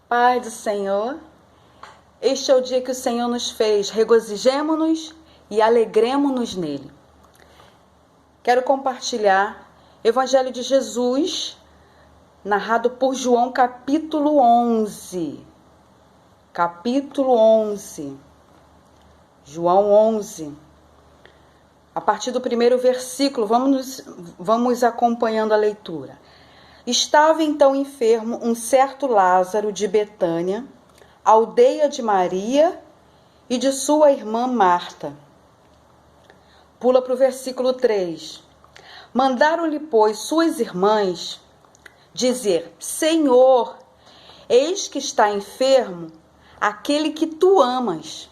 Paz do Senhor. Este é o dia que o Senhor nos fez. Regozijemo-nos e alegremo-nos nele. Quero compartilhar Evangelho de Jesus, narrado por João, capítulo 11. Capítulo 11. João 11. A partir do primeiro versículo, vamos acompanhando a leitura. Estava então enfermo um certo Lázaro de Betânia, aldeia de Maria e de sua irmã Marta. Pula para o versículo 3. Mandaram-lhe, pois, suas irmãs dizer: Senhor, eis que está enfermo aquele que tu amas.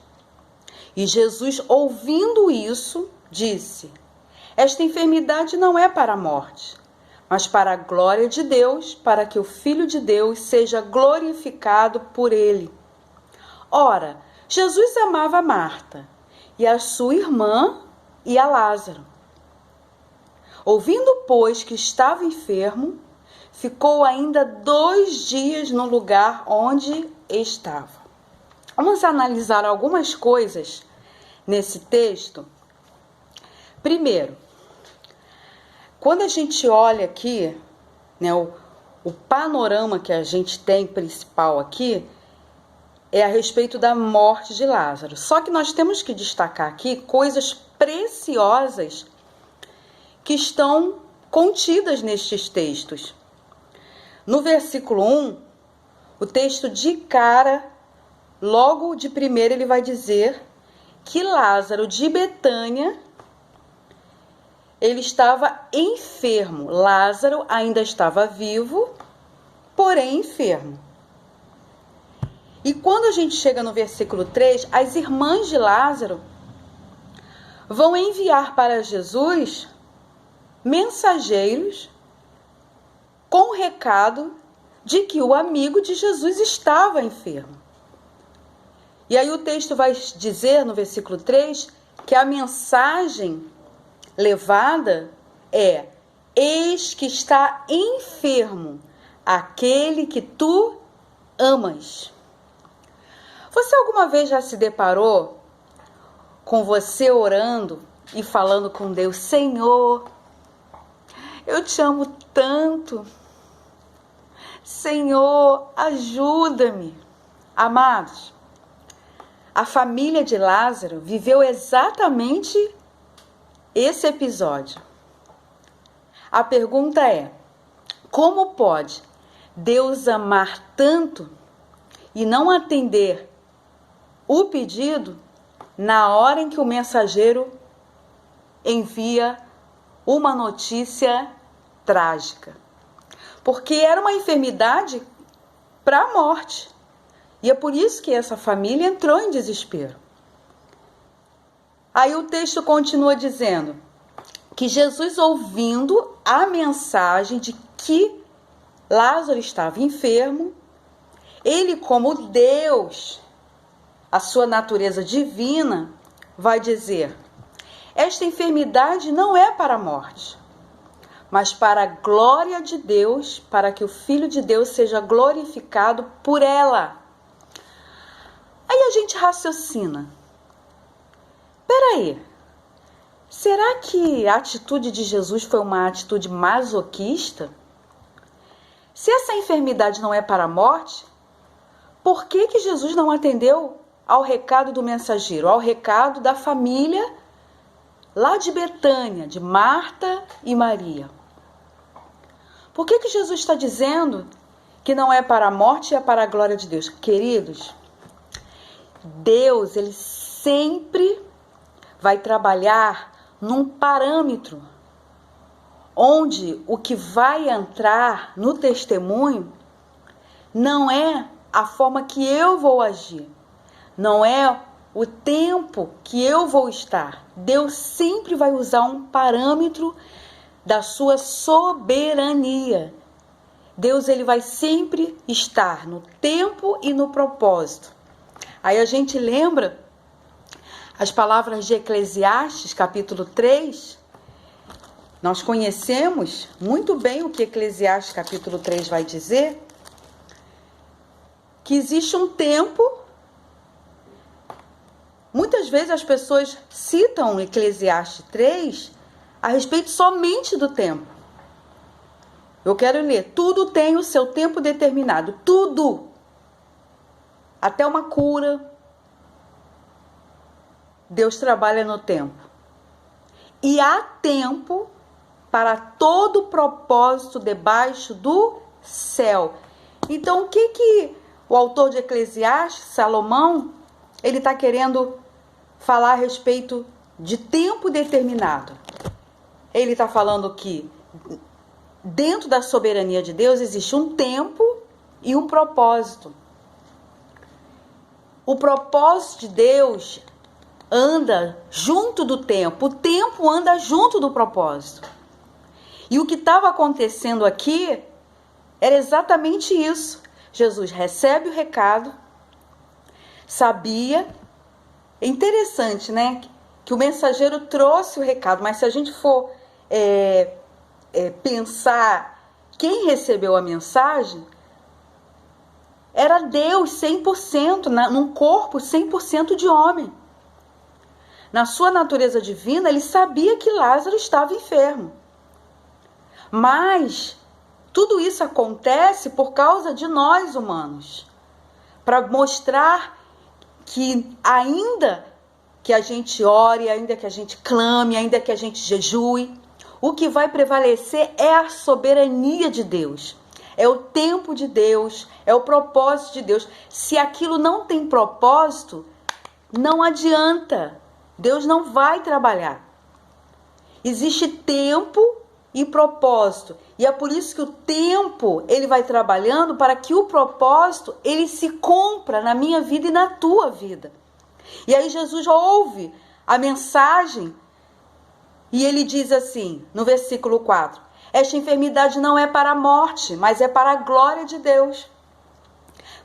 E Jesus, ouvindo isso, disse: Esta enfermidade não é para a morte, mas para a glória de Deus, para que o Filho de Deus seja glorificado por ele. Ora, Jesus amava Marta, e a sua irmã e a Lázaro. Ouvindo, pois, que estava enfermo, ficou ainda 2 dias no lugar onde estava. Vamos analisar algumas coisas nesse texto. Primeiro, quando a gente olha aqui, né, o panorama que a gente tem principal aqui é a respeito da morte de Lázaro. Só que nós temos que destacar aqui coisas preciosas que estão contidas nestes textos. No versículo 1, o texto de cara, logo de primeiro, ele vai dizer que Lázaro de Betânia, ele estava enfermo. Lázaro ainda estava vivo, porém enfermo. E quando a gente chega no versículo 3, as irmãs de Lázaro vão enviar para Jesus mensageiros com o recado de que o amigo de Jesus estava enfermo. E aí o texto vai dizer no versículo 3 que a mensagem levada é: eis que está enfermo aquele que tu amas. Você alguma vez já se deparou com você orando e falando com Deus: Senhor, eu te amo tanto. Senhor, ajuda-me. Amados, a família de Lázaro viveu exatamente esse episódio. A pergunta é: como pode Deus amar tanto e não atender o pedido na hora em que o mensageiro envia uma notícia trágica? Porque era uma enfermidade para a morte. E é por isso que essa família entrou em desespero. Aí o texto continua dizendo que Jesus, ouvindo a mensagem de que Lázaro estava enfermo, ele, como Deus, a sua natureza divina, vai dizer: esta enfermidade não é para a morte, mas para a glória de Deus, para que o Filho de Deus seja glorificado por ela. Aí a gente raciocina: peraí, será que a atitude de Jesus foi uma atitude masoquista? Se essa enfermidade não é para a morte, por que Jesus não atendeu ao recado do mensageiro, ao recado da família lá de Betânia, de Marta e Maria? Por que Jesus está dizendo que não é para a morte e é para a glória de Deus? Queridos, Deus, ele sempre vai trabalhar num parâmetro onde o que vai entrar no testemunho não é a forma que eu vou agir, não é o tempo que eu vou estar. Deus sempre vai usar um parâmetro da sua soberania. Deus, ele vai sempre estar no tempo e no propósito. Aí a gente lembra as palavras de Eclesiastes, capítulo 3. Nós conhecemos muito bem o que Eclesiastes, capítulo 3, vai dizer. que existe um tempo. Muitas vezes as pessoas citam Eclesiastes 3 a respeito somente do tempo. Eu quero ler. Tudo tem o seu tempo determinado. Tudo. Até uma cura. Deus trabalha no tempo. E há tempo para todo propósito debaixo do céu. Então, o que o autor de Eclesiastes, Salomão, ele está querendo falar a respeito de tempo determinado? Ele está falando que dentro da soberania de Deus existe um tempo e um propósito. O propósito de Deus anda junto do tempo. O tempo anda junto do propósito. E o que estava acontecendo aqui era exatamente isso. Jesus recebe o recado, sabia. É interessante, né? Que o mensageiro trouxe o recado, mas se a gente for pensar quem recebeu a mensagem, era Deus 100%, num corpo 100% de homem. Na sua natureza divina, ele sabia que Lázaro estava enfermo. Mas tudo isso acontece por causa de nós humanos, para mostrar que ainda que a gente ore, ainda que a gente clame, ainda que a gente jejue, o que vai prevalecer é a soberania de Deus, é o tempo de Deus, é o propósito de Deus. Se aquilo não tem propósito, não adianta, Deus não vai trabalhar. Existe tempo e propósito, e é por isso que o tempo ele vai trabalhando para que o propósito ele se cumpra na minha vida e na tua vida. E aí Jesus ouve a mensagem e ele diz assim, no versículo 4, esta enfermidade não é para a morte, mas é para a glória de Deus.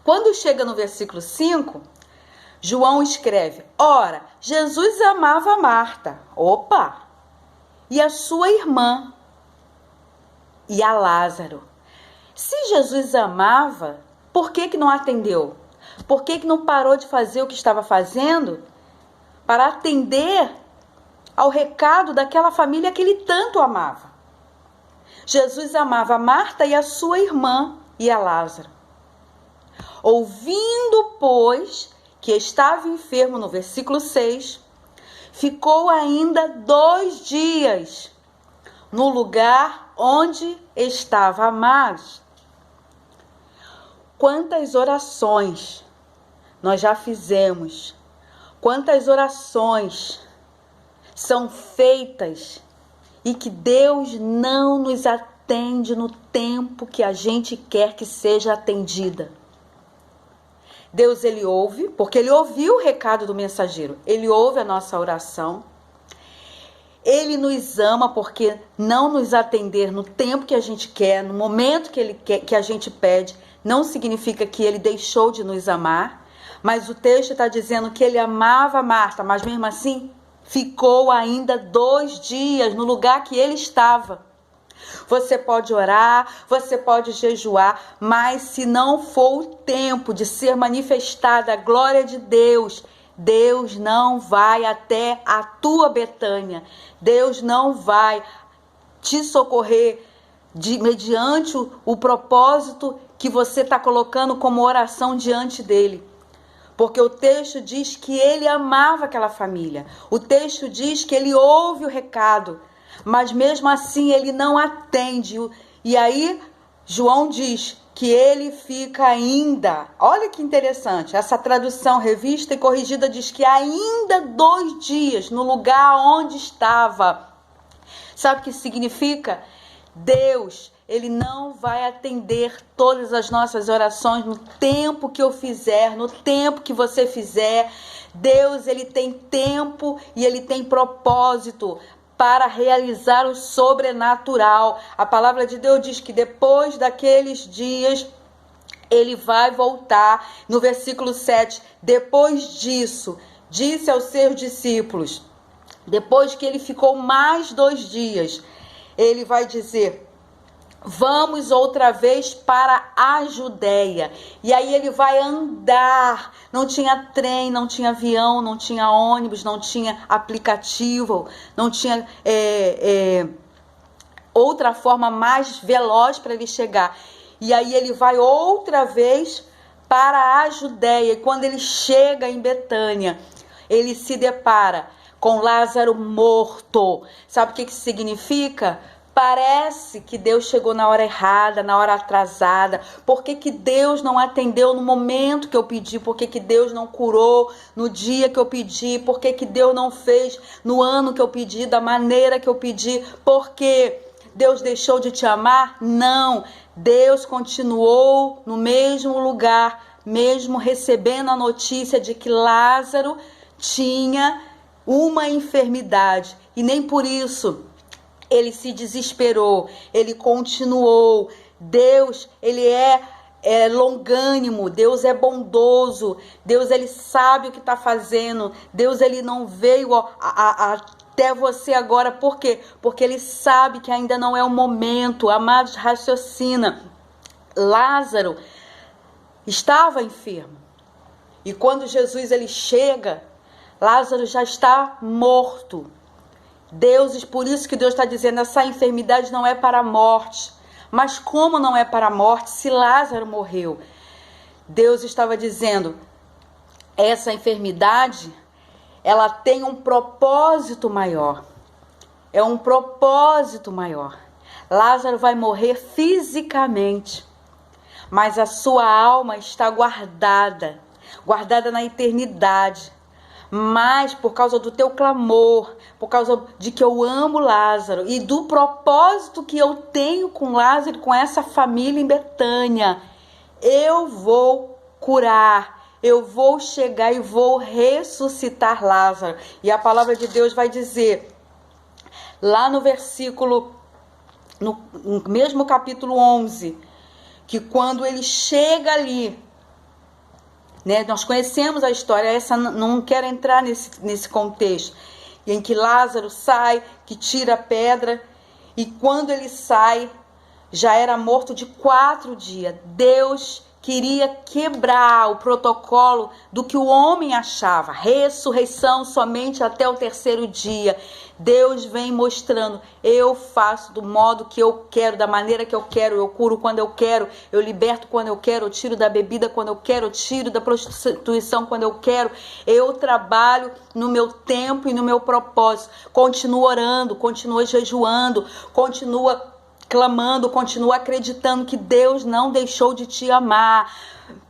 Quando chega no versículo 5, João escreve, ora, Jesus amava Marta, e a sua irmã, e a Lázaro. Se Jesus amava, por que não atendeu? Por que não parou de fazer o que estava fazendo para atender ao recado daquela família que ele tanto amava? Jesus amava Marta e a sua irmã e a Lázaro. Ouvindo, pois, que estava enfermo, no versículo 6, ficou ainda 2 dias no lugar onde estava amado. Quantas orações nós já fizemos, quantas orações são feitas e que Deus não nos atende no tempo que a gente quer que seja atendida. Deus, ele ouve, porque ele ouviu o recado do mensageiro, ele ouve a nossa oração. Ele nos ama porque não nos atender no tempo que a gente quer, no momento que ele quer, que a gente pede, não significa que ele deixou de nos amar. Mas o texto está dizendo que ele amava Marta, mas mesmo assim ficou ainda 2 dias no lugar que ele estava. Você pode orar, você pode jejuar, mas se não for o tempo de ser manifestada a glória de Deus, Deus não vai até a tua Betânia. Deus não vai te socorrer mediante o propósito que você está colocando como oração diante dele. Porque o texto diz que ele amava aquela família. O texto diz que ele ouve o recado, mas mesmo assim ele não atende. E aí João diz que ele fica ainda, olha que interessante, essa tradução revista e corrigida diz que ainda 2 dias no lugar onde estava. Sabe o que significa? Deus, ele não vai atender todas as nossas orações no tempo que eu fizer, no tempo que você fizer. Deus, ele tem tempo e ele tem propósito para realizar o sobrenatural. A palavra de Deus diz que depois daqueles dias, ele vai voltar. No versículo 7, depois disso, disse aos seus discípulos, depois que ele ficou mais 2 dias, ele vai dizer, Vamos outra vez para a Judéia. E aí ele vai andar. Não tinha trem, não tinha avião, não tinha ônibus, não tinha aplicativo, não tinha outra forma mais veloz para ele chegar. E aí ele vai outra vez para a Judéia. E quando ele chega em Betânia, ele se depara com Lázaro morto. Sabe o que isso significa? Parece que Deus chegou na hora errada, na hora atrasada. Por que Deus não atendeu no momento que eu pedi? Por que Deus não curou no dia que eu pedi? Por que Deus não fez no ano que eu pedi, da maneira que eu pedi? Porque Deus deixou de te amar? Não. Deus continuou no mesmo lugar, mesmo recebendo a notícia de que Lázaro tinha uma enfermidade. E nem por isso ele se desesperou, ele continuou. Deus, ele é longânimo, Deus é bondoso, Deus, ele sabe o que está fazendo. Deus, ele não veio até você agora. Por quê? Porque ele sabe que ainda não é o momento. Amados, raciocina. Lázaro estava enfermo. E quando Jesus ele chega, Lázaro já está morto. Deus, por isso que Deus está dizendo, essa enfermidade não é para a morte. Mas como não é para a morte, se Lázaro morreu? Deus estava dizendo, essa enfermidade, ela tem um propósito maior. É um propósito maior. Lázaro vai morrer fisicamente, mas a sua alma está guardada na eternidade. Mas por causa do teu clamor, por causa de que eu amo Lázaro e do propósito que eu tenho com Lázaro e com essa família em Betânia, eu vou curar, eu vou chegar e vou ressuscitar Lázaro. E a palavra de Deus vai dizer, lá no versículo, no mesmo capítulo 11, que quando ele chega ali, nós conhecemos a história, essa não quero entrar nesse contexto, em que Lázaro sai, que tira a pedra, e quando ele sai, já era morto de 4 dias. Deus queria quebrar o protocolo do que o homem achava, ressurreição somente até o 3º dia. Deus vem mostrando, eu faço do modo que eu quero, da maneira que eu quero, eu curo quando eu quero, eu liberto quando eu quero, eu tiro da bebida quando eu quero, eu tiro da prostituição quando eu quero, eu trabalho no meu tempo e no meu propósito. Continua orando, continua jejuando, continua clamando, continua acreditando que Deus não deixou de te amar.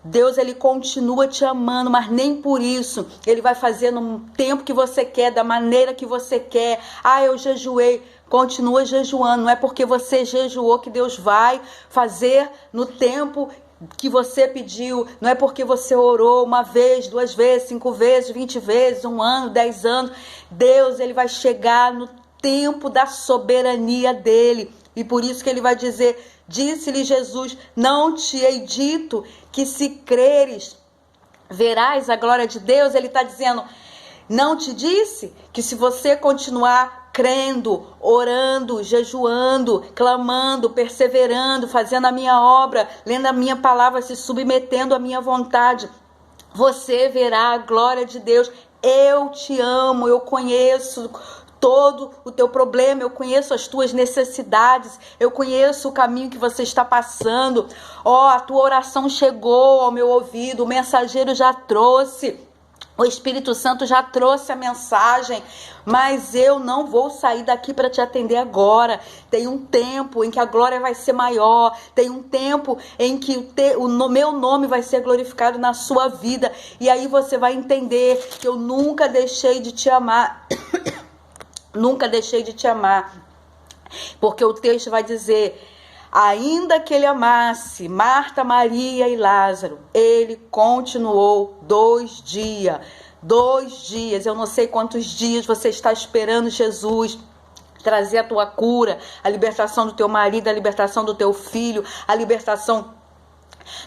Deus, ele continua te amando, mas nem por isso ele vai fazer no tempo que você quer, da maneira que você quer. Eu jejuei. Continua jejuando. Não é porque você jejuou que Deus vai fazer no tempo que você pediu. Não é porque você orou 1 vez, 2 vezes, 5 vezes, 20 vezes, 1 ano, 10 anos. Deus, ele vai chegar no tempo da soberania dele. E por isso que ele vai dizer, disse-lhe Jesus, não te hei dito que se creres, verás a glória de Deus? Ele está dizendo, não te disse que se você continuar crendo, orando, jejuando, clamando, perseverando, fazendo a minha obra, lendo a minha palavra, se submetendo à minha vontade, você verá a glória de Deus. Eu te amo, eu conheço todo o teu problema, eu conheço as tuas necessidades, eu conheço o caminho que você está passando. A tua oração chegou ao meu ouvido, o mensageiro já trouxe, o Espírito Santo já trouxe a mensagem, mas eu não vou sair daqui para te atender agora. Tem um tempo em que a glória vai ser maior, tem um tempo em que o meu nome vai ser glorificado na sua vida, e aí você vai entender que eu nunca deixei de te amar. Nunca deixei de te amar, porque o texto vai dizer, ainda que ele amasse Marta, Maria e Lázaro, ele continuou 2 dias, 2 dias, eu não sei quantos dias você está esperando Jesus trazer a tua cura, a libertação do teu marido, a libertação do teu filho, a libertação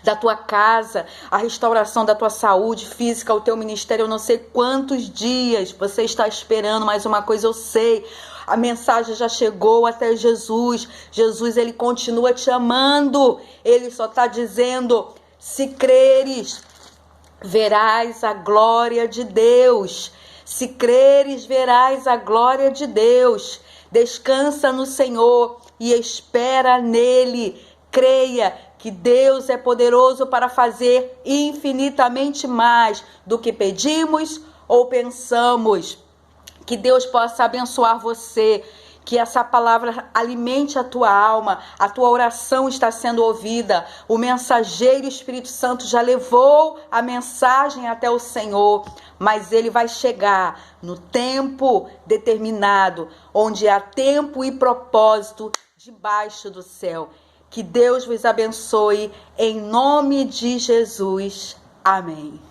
da tua casa, a restauração da tua saúde física, o teu ministério. Eu não sei quantos dias você está esperando, mas uma coisa eu sei, A mensagem já chegou até Jesus. Jesus, ele continua te amando. Ele só está dizendo: se creres, verás a glória de Deus. Se creres, verás a glória de Deus. Descansa no Senhor e espera nele. Creia que Deus é poderoso para fazer infinitamente mais do que pedimos ou pensamos. Que Deus possa abençoar você, que essa palavra alimente a tua alma, a tua oração está sendo ouvida, o mensageiro Espírito Santo já levou a mensagem até o Senhor, mas ele vai chegar no tempo determinado, onde há tempo e propósito debaixo do céu. Que Deus vos abençoe, em nome de Jesus. Amém.